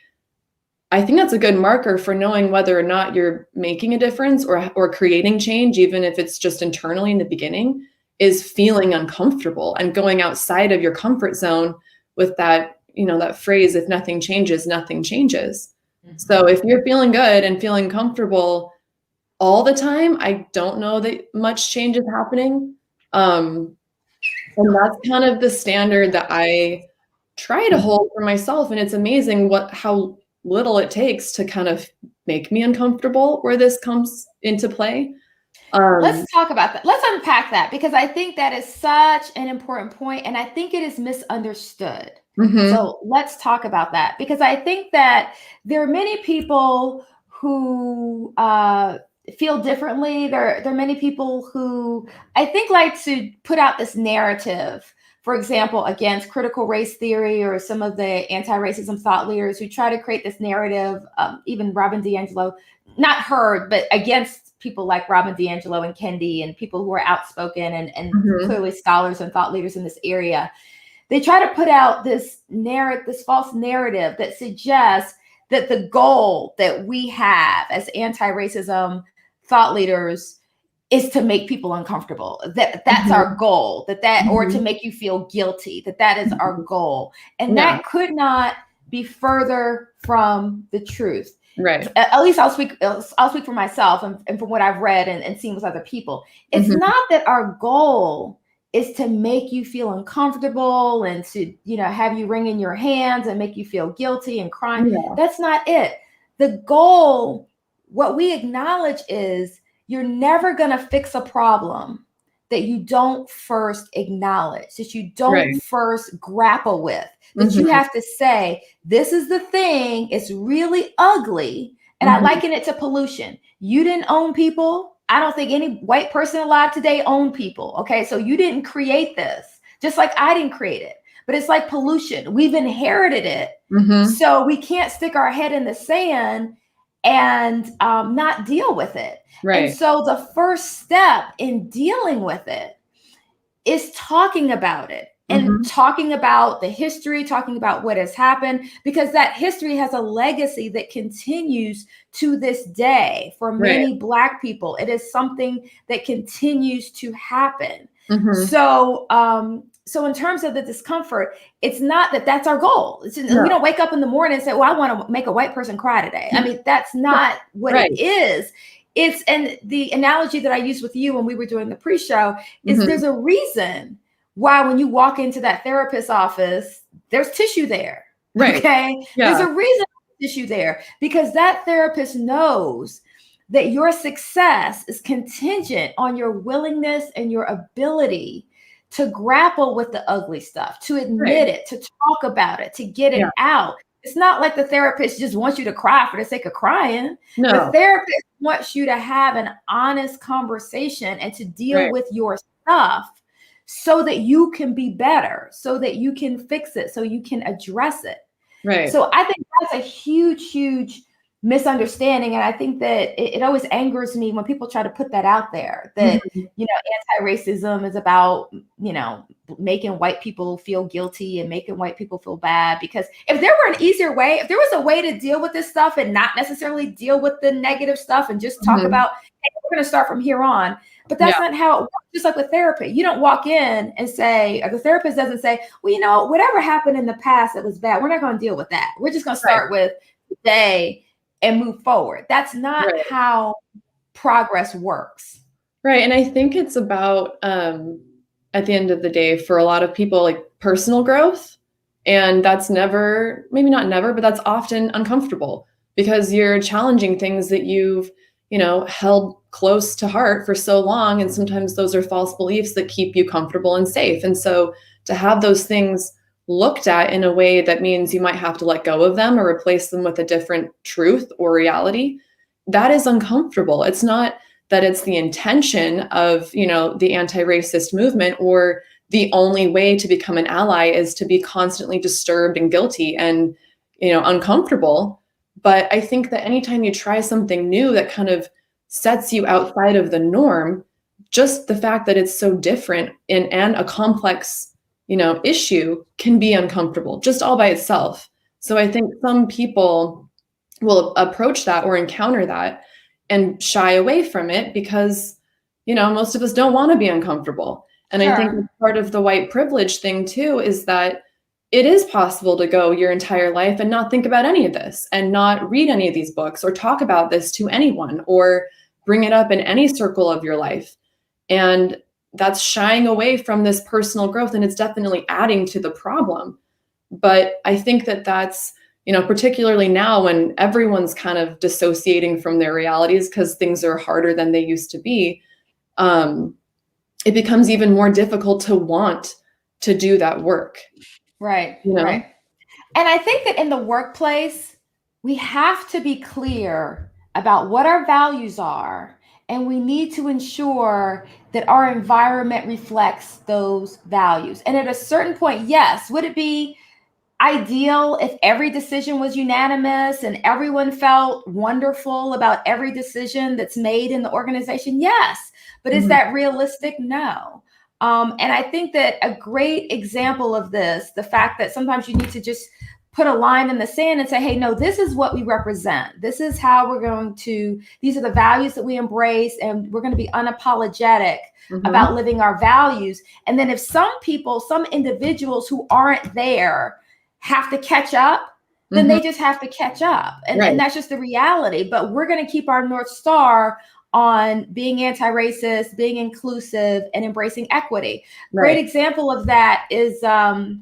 I think that's a good marker for knowing whether or not you're making a difference or creating change, even if it's just internally in the beginning, is feeling uncomfortable and going outside of your comfort zone with that, that phrase, if nothing changes, nothing changes. So if you're feeling good and feeling comfortable all the time, I don't know that much change is happening. And that's kind of the standard that I try to hold for myself. And it's amazing how little it takes to kind of make me uncomfortable where this comes into play. Let's talk about that. Let's unpack that, because I think that is such an important point, and I think it is misunderstood. So let's talk about that, because I think that there are many people who feel differently. There are many people who I think like to put out this narrative, for example, against critical race theory or some of the anti-racism thought leaders who try to create this narrative, even Robin DiAngelo, not her, but against people like Robin DiAngelo and Kendi and people who are outspoken and clearly scholars and thought leaders in this area. They try to put out this false narrative that suggests that the goal that we have as anti-racism thought leaders is to make people uncomfortable. That's our goal, or to make you feel guilty, that is our goal. And that could not be further from the truth. Right. At least I'll speak for myself and from what I've read and seen with other people. It's not that our goal is to make you feel uncomfortable and to, have you wringing your hands and make you feel guilty and crying. Yeah. That's not it. The goal, what we acknowledge, is you're never going to fix a problem that you don't first acknowledge, that you don't first grapple with, that you have to say, this is the thing, it's really ugly. And I liken it to pollution. You didn't own people. I don't think any white person alive today owned people. Okay. So you didn't create this, just like I didn't create it. But it's like pollution. We've inherited it. Mm-hmm. So we can't stick our head in the sand and not deal with it. Right. And so the first step in dealing with it is talking about it and talking about the history, talking about what has happened, because that history has a legacy that continues to this day for many Black people. It is something that continues to happen. So, so in terms of the discomfort, it's not that that's our goal. We don't wake up in the morning and say, well, I want to make a white person cry today. I mean, that's not what it is. It's, and the analogy that I used with you when we were doing the pre-show is there's a reason why when you walk into that therapist's office, there's tissue there. Right. Okay. There's a reason there's tissue there, because that therapist knows that your success is contingent on your willingness and your ability to grapple with the ugly stuff, to admit it, to talk about it, to get it out. It's not like the therapist just wants you to cry for the sake of crying. No. The therapist wants you to have an honest conversation and to deal with your stuff so that you can be better, so that you can fix it, so you can address it. Right. So I think that's a huge, huge misunderstanding. And I think that it always angers me when people try to put that out there, that, you know, anti-racism is about, you know, making white people feel guilty and making white people feel bad. Because if there were an easier way, if there was a way to deal with this stuff and not necessarily deal with the negative stuff and just talk about, hey, we're going to start from here on. But that's not how it works. Just like with therapy, you don't walk in and say, or the therapist doesn't say, well, you know, whatever happened in the past that was bad, we're not going to deal with that. We're just going to start with today and move forward. That's not how progress works. Right. And I think it's about, at the end of the day, for a lot of people, like personal growth. And that's never, maybe not never, but that's often uncomfortable because you're challenging things that you've, you know, held close to heart for so long. And sometimes those are false beliefs that keep you comfortable and safe. And so to have those things looked at in a way that means you might have to let go of them or replace them with a different truth or reality, that is uncomfortable. It's not that it's the intention of, you know, the anti-racist movement, or the only way to become an ally is to be constantly disturbed and guilty and, you know, uncomfortable. But I think that anytime you try something new that kind of sets you outside of the norm, just the fact that it's so different and a complex, you know, issue can be uncomfortable just all by itself. So I think some people will approach that or encounter that and shy away from it because, you know, most of us don't want to be uncomfortable. And I think part of the white privilege thing too is that it is possible to go your entire life and not think about any of this and not read any of these books or talk about this to anyone or bring it up in any circle of your life. And that's shying away from this personal growth, and it's definitely adding to the problem. But I think that that's, you know, particularly now when everyone's kind of dissociating from their realities because things are harder than they used to be, it becomes even more difficult to want to do that work. Right, you know? right. And I think that in the workplace, we have to be clear about what our values are, and we need to ensure that our environment reflects those values. And at a certain point, yes, would it be ideal if every decision was unanimous and everyone felt wonderful about every decision that's made in the organization? Yes. But is that realistic? No. And I think that a great example of this, the fact that sometimes you need to just put a line in the sand and say, hey, no, this is what we represent. This is how we're going to, these are the values that we embrace, and we're going to be unapologetic about living our values. And then if some people, some individuals who aren't there have to catch up, then they just have to catch up. And that's just the reality. But we're going to keep our North Star on being anti-racist, being inclusive, and embracing equity. Great example of that is the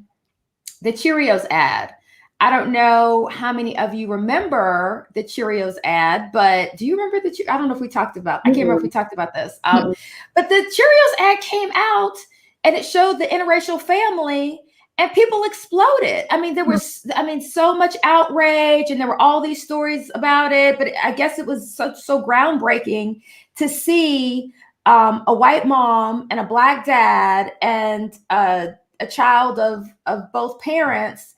Cheerios ad. I don't know how many of you remember the Cheerios ad, but do you remember I don't know if we talked about, I can't remember if we talked about this, but the Cheerios ad came out and it showed the interracial family and people exploded. I mean, there was, so much outrage and there were all these stories about it, but I guess it was so groundbreaking to see a white mom and a black dad and a child of both parents.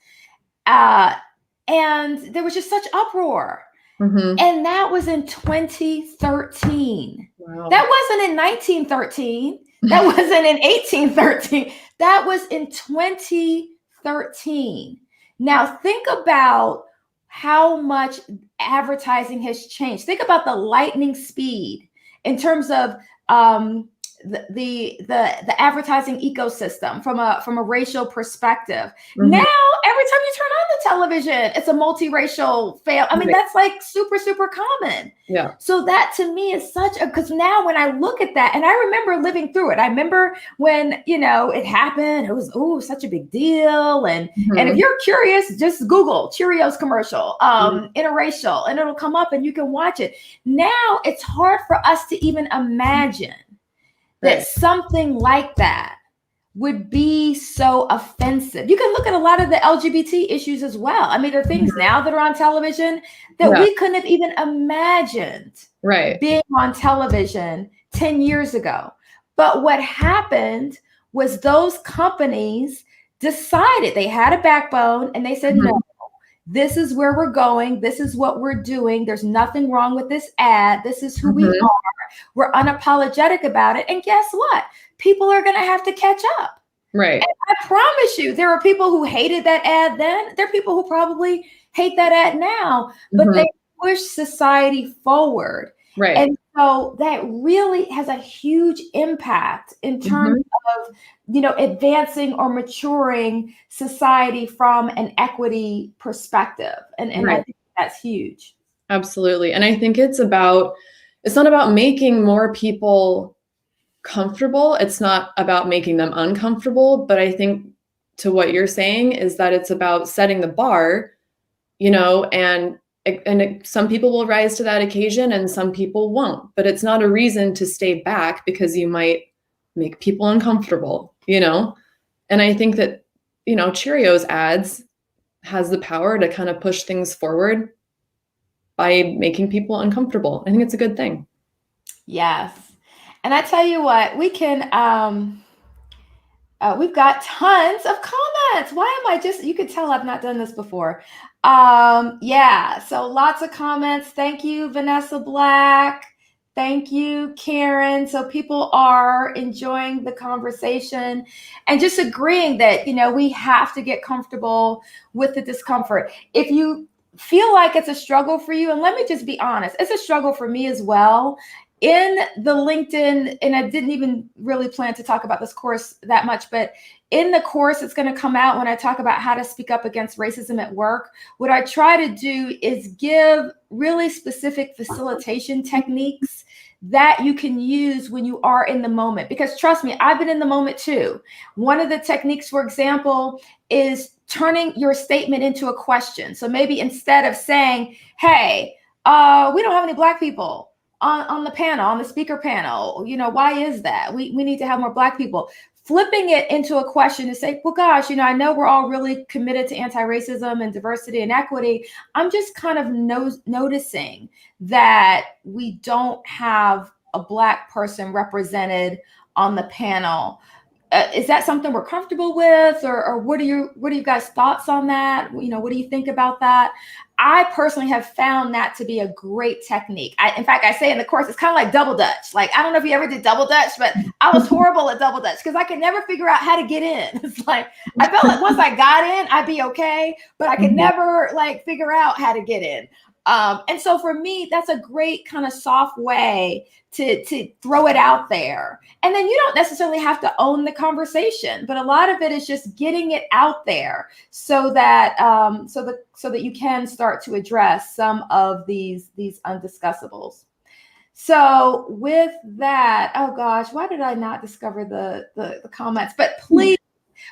And there was just such uproar. Mm-hmm. And that was in 2013. Wow. That wasn't in 1913. That wasn't in 1813. That was in 2013. Now think about how much advertising has changed. Think about the lightning speed in terms of the advertising ecosystem from a racial perspective. Mm-hmm. Now, every time you turn on the television, it's a multiracial fail. I mean, Right. that's like super, super common. Yeah. So that to me is such a, because now when I look at that, and I remember living through it, I remember when, it happened, it was, such a big deal. And if you're curious, just Google Cheerios commercial, interracial, and it'll come up and you can watch it. Now it's hard for us to even imagine that something like that would be so offensive. You can look at a lot of the LGBT issues as well. I mean, there are things now that are on television that we couldn't have even imagined being on television 10 years ago. But what happened was those companies decided, they had a backbone, and they said, no, this is where we're going. This is what we're doing. There's nothing wrong with this ad. This is who we are. We're unapologetic about it. And guess what? People are going to have to catch up. Right. And I promise you, there are people who hated that ad then. There are people who probably hate that ad now, but they push society forward. Right. And so that really has a huge impact in terms of, advancing or maturing society from an equity perspective. And I think that's huge. Absolutely. And I think it's not about making more people comfortable. It's not about making them uncomfortable. But I think to what you're saying is that it's about setting the bar, and some people will rise to that occasion and some people won't. But it's not a reason to stay back because you might make people uncomfortable, And I think that, Cheerios ads has the power to kind of push things forward by making people uncomfortable. I think it's a good thing. Yes. And I tell you what, we can, we've got tons of comments. Why am I you could tell I've not done this before. So lots of comments. Thank you, Vanessa Black. Thank you, Karen. So people are enjoying the conversation and just agreeing that, we have to get comfortable with the discomfort. If you feel like it's a struggle for you, and let me just be honest, it's a struggle for me as well. In the LinkedIn, and I didn't even really plan to talk about this course that much, but in the course, it's going to come out when I talk about how to speak up against racism at work. What I try to do is give really specific facilitation techniques that you can use when you are in the moment. Because trust me, I've been in the moment too. One of the techniques, for example, is turning your statement into a question. So maybe instead of saying, hey, we don't have any Black people on the panel, on the speaker panel, why is that? We need to have more Black people. Flipping it into a question to say, well, gosh, I know we're all really committed to anti-racism and diversity and equity. I'm just kind of noticing that we don't have a Black person represented on the panel. Is that something we're comfortable with, or what are you guys' thoughts on that? What do you think about that? I personally have found that to be a great technique. In fact, I say in the course, it's kind of like double Dutch. Like, I don't know if you ever did double Dutch, but I was horrible at double Dutch because I could never figure out how to get in. It's like, I felt like once I got in, I'd be okay, but I could never figure out how to get in. And so for me, that's a great kind of soft way to throw it out there. And then you don't necessarily have to own the conversation, but a lot of it is just getting it out there so that so that you can start to address some of these undiscussables. So with that, oh gosh, why did I not discover the comments? But please,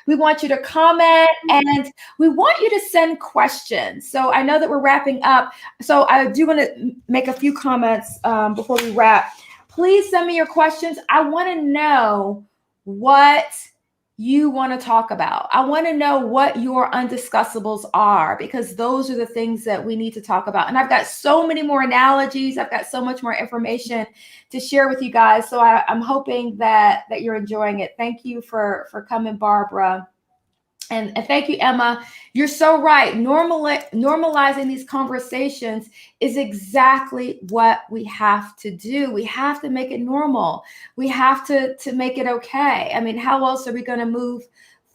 we want you to comment and we want you to send questions. So I know that we're wrapping up. So I do want to make a few comments before we wrap. Please send me your questions. I want to know what you want to talk about. I want to know what your undiscussables are, because those are the things that we need to talk about. And I've got so many more analogies. I've got so much more information to share with you guys. So I'm hoping that you're enjoying it. Thank you for coming, Barbara. And thank you, Emma. You're so right. Normalizing these conversations is exactly what we have to do. We have to make it normal. We have to make it okay. I mean, how else are we going to move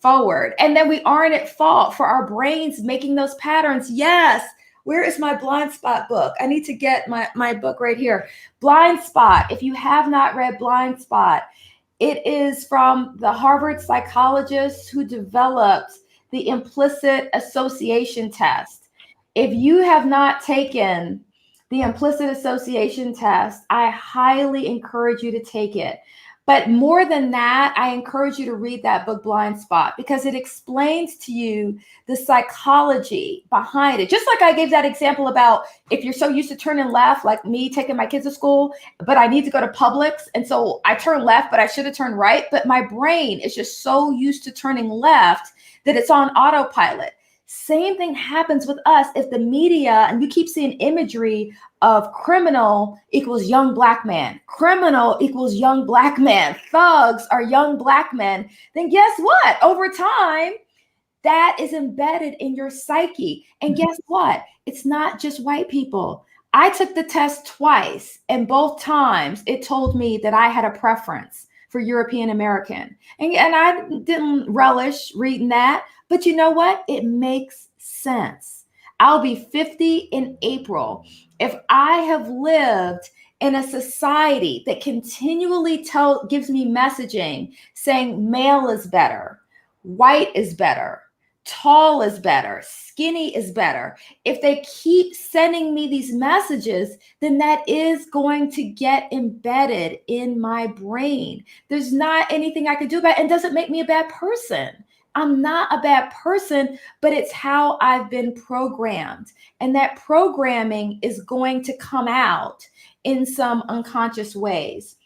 forward? And then we aren't at fault for our brains making those patterns. Yes. Where is my blind spot book? I need to get my book right here. Blind Spot. If you have not read Blind Spot, it is from the Harvard psychologist who developed the implicit association test. If you have not taken the implicit association test, I highly encourage you to take it. But more than that, I encourage you to read that book, Blind Spot, because it explains to you the psychology behind it. Just like I gave that example about if you're so used to turning left, like me taking my kids to school, but I need to go to Publix. And so I turn left, but I should have turned right. But my brain is just so used to turning left that it's on autopilot. Same thing happens with us if the media, and you keep seeing imagery of criminal equals young black man, criminal equals young black man, thugs are young black men, then guess what? Over time, that is embedded in your psyche. And guess what? It's not just white people. I took the test twice, and both times it told me that I had a preference for European American. And I didn't relish reading that. But you know what? It makes sense. I'll be 50 in April. If I have lived in a society that continually gives me messaging saying male is better, white is better, tall is better, skinny is better, if they keep sending me these messages, then that is going to get embedded in my brain. There's not anything I can do about it. And it doesn't make me a bad person. I'm not a bad person, but it's how I've been programmed. And that programming is going to come out in some unconscious ways.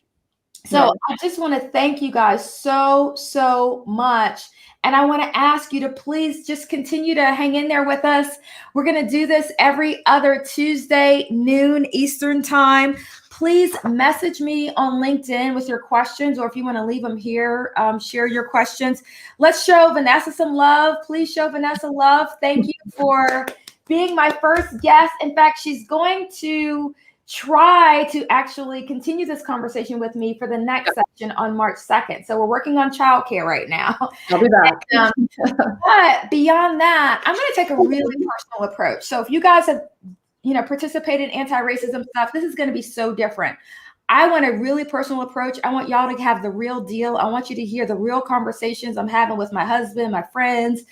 So Right. I just want to thank you guys so much. And I want to ask you to please just continue to hang in there with us. We're going to do this every other Tuesday, noon Eastern time. Please message me on LinkedIn with your questions, or if you want to leave them here, share your questions. Let's show Vanessa some love. Please show Vanessa love. Thank you for being my first guest. In fact, she's going to try to actually continue this conversation with me for the next session on March 2nd. So we're working on childcare right now. I'll be back. But beyond that, I'm going to take a really personal approach. So if you guys have participated in anti-racism stuff, this is going to be so different. I want a really personal approach. I want y'all to have the real deal. I want you to hear the real conversations I'm having with my husband, my friends,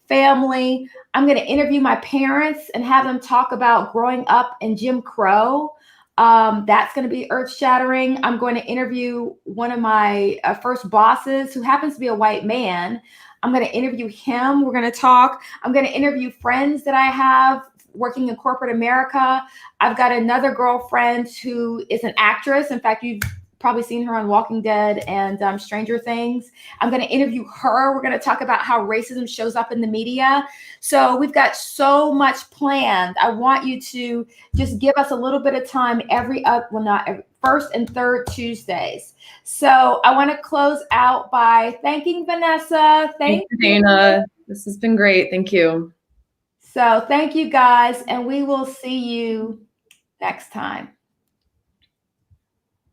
family. I'm going to interview my parents and have them talk about growing up in Jim Crow. That's going to be earth-shattering. I'm going to interview one of my first bosses who happens to be a white man. I'm going to interview him. We're going to talk. I'm going to interview friends that I have working in corporate America. I've got another girlfriend who is an actress. In fact, you've probably seen her on Walking Dead and Stranger Things. I'm going to interview her. We're going to talk about how racism shows up in the media. So we've got so much planned. I want you to just give us a little bit of time first and third Tuesdays. So I want to close out by thanking Vanessa. Thank you, Dana. This has been great. Thank you. So thank you guys, and we will see you next time.